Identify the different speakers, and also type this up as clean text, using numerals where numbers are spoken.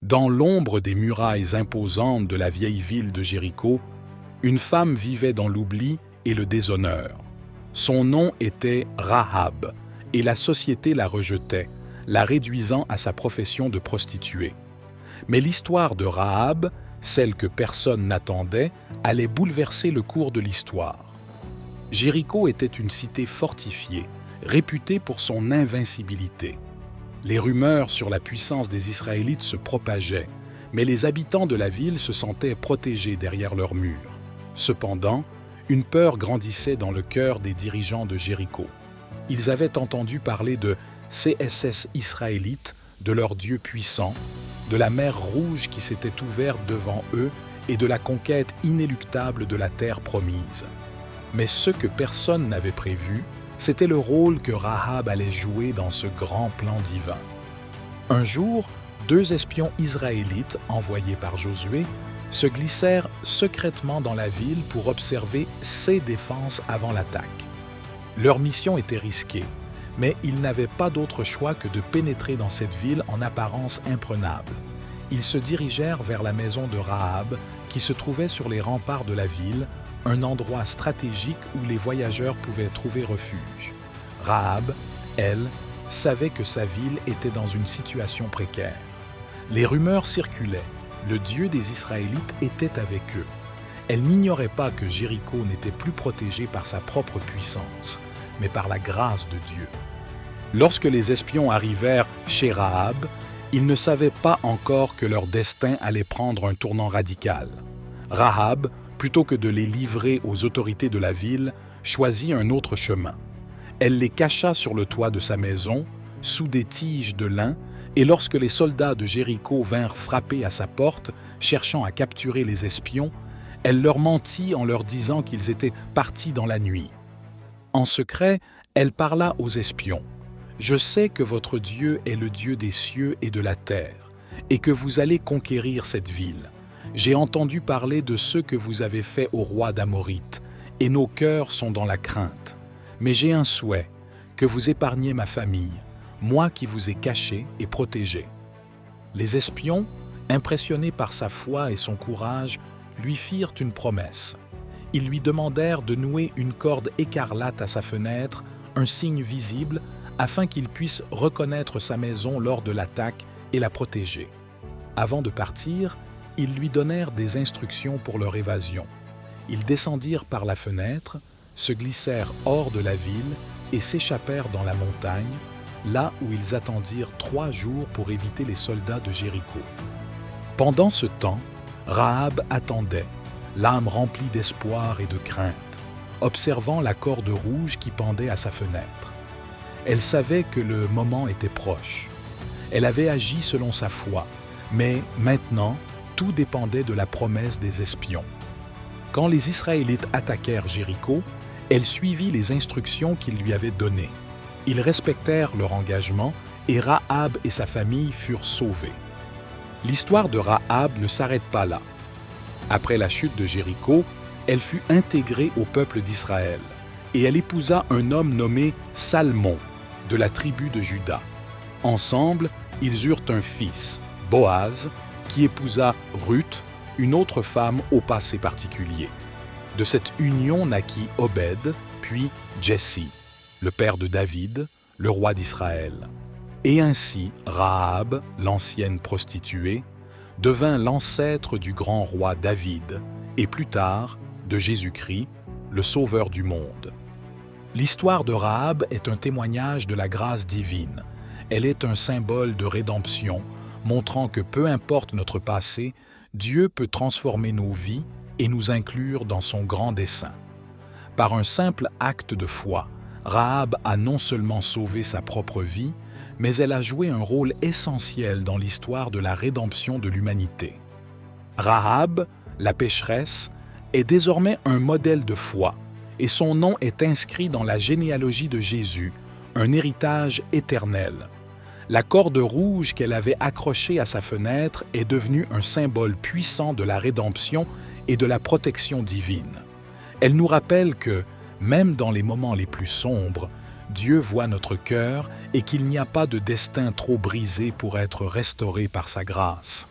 Speaker 1: Dans l'ombre des murailles imposantes de la vieille ville de Jéricho, une femme vivait dans l'oubli et le déshonneur. Son nom était Rahab, et la société la rejetait, la réduisant à sa profession de prostituée. Mais l'histoire de Rahab, celle que personne n'attendait, allait bouleverser le cours de l'histoire. Jéricho était une cité fortifiée, réputée pour son invincibilité. Les rumeurs sur la puissance des Israélites se propageaient, mais les habitants de la ville se sentaient protégés derrière leurs murs. Cependant, une peur grandissait dans le cœur des dirigeants de Jéricho. Ils avaient entendu parler de CSS israélites, de leur Dieu puissant, de la mer Rouge qui s'était ouverte devant eux et de la conquête inéluctable de la terre promise. Mais ce que personne n'avait prévu, c'était le rôle que Rahab allait jouer dans ce grand plan divin. Un jour, 2 espions israélites envoyés par Josué se glissèrent secrètement dans la ville pour observer ses défenses avant l'attaque. Leur mission était risquée, mais ils n'avaient pas d'autre choix que de pénétrer dans cette ville en apparence imprenable. Ils se dirigèrent vers la maison de Rahab, qui se trouvait sur les remparts de la ville, un endroit stratégique où les voyageurs pouvaient trouver refuge. Rahab, elle, savait que sa ville était dans une situation précaire. Les rumeurs circulaient. Le Dieu des Israélites était avec eux. Elle n'ignorait pas que Jéricho n'était plus protégé par sa propre puissance, mais par la grâce de Dieu. Lorsque les espions arrivèrent chez Rahab, ils ne savaient pas encore que leur destin allait prendre un tournant radical. Rahab, plutôt que de les livrer aux autorités de la ville, choisit un autre chemin. Elle les cacha sur le toit de sa maison, sous des tiges de lin, et lorsque les soldats de Jéricho vinrent frapper à sa porte, cherchant à capturer les espions, elle leur mentit en leur disant qu'ils étaient partis dans la nuit. En secret, elle parla aux espions. « Je sais que votre Dieu est le Dieu des cieux et de la terre, et que vous allez conquérir cette ville. J'ai entendu parler de ce que vous avez fait au roi d'Amorite, et nos cœurs sont dans la crainte. Mais j'ai un souhait, que vous épargniez ma famille, moi qui vous ai caché et protégé. » Les espions, impressionnés par sa foi et son courage, lui firent une promesse. Ils lui demandèrent de nouer une corde écarlate à sa fenêtre, un signe visible, afin qu'il puisse reconnaître sa maison lors de l'attaque et la protéger. Avant de partir, ils lui donnèrent des instructions pour leur évasion. Ils descendirent par la fenêtre, se glissèrent hors de la ville et s'échappèrent dans la montagne, là où ils attendirent 3 jours pour éviter les soldats de Jéricho. Pendant ce temps, Rahab attendait, l'âme remplie d'espoir et de crainte, observant la corde rouge qui pendait à sa fenêtre. Elle savait que le moment était proche. Elle avait agi selon sa foi, mais maintenant, tout dépendait de la promesse des espions. Quand les Israélites attaquèrent Jéricho, elle suivit les instructions qu'ils lui avaient données. Ils respectèrent leur engagement et Rahab et sa famille furent sauvés. L'histoire de Rahab ne s'arrête pas là. Après la chute de Jéricho, elle fut intégrée au peuple d'Israël et elle épousa un homme nommé Salmon, de la tribu de Juda. Ensemble, ils eurent un fils, Boaz, qui épousa Ruth, une autre femme au passé particulier. De cette union naquit Obed, puis Jesse, le père de David, le roi d'Israël. Et ainsi, Rahab, l'ancienne prostituée, devint l'ancêtre du grand roi David, et plus tard, de Jésus-Christ, le Sauveur du monde. L'histoire de Rahab est un témoignage de la grâce divine. Elle est un symbole de rédemption, montrant que peu importe notre passé, Dieu peut transformer nos vies et nous inclure dans son grand dessein. Par un simple acte de foi, Rahab a non seulement sauvé sa propre vie, mais elle a joué un rôle essentiel dans l'histoire de la rédemption de l'humanité. Rahab, la pécheresse, est désormais un modèle de foi, et son nom est inscrit dans la généalogie de Jésus, un héritage éternel. La corde rouge qu'elle avait accrochée à sa fenêtre est devenue un symbole puissant de la rédemption et de la protection divine. Elle nous rappelle que, même dans les moments les plus sombres, Dieu voit notre cœur et qu'il n'y a pas de destin trop brisé pour être restauré par sa grâce.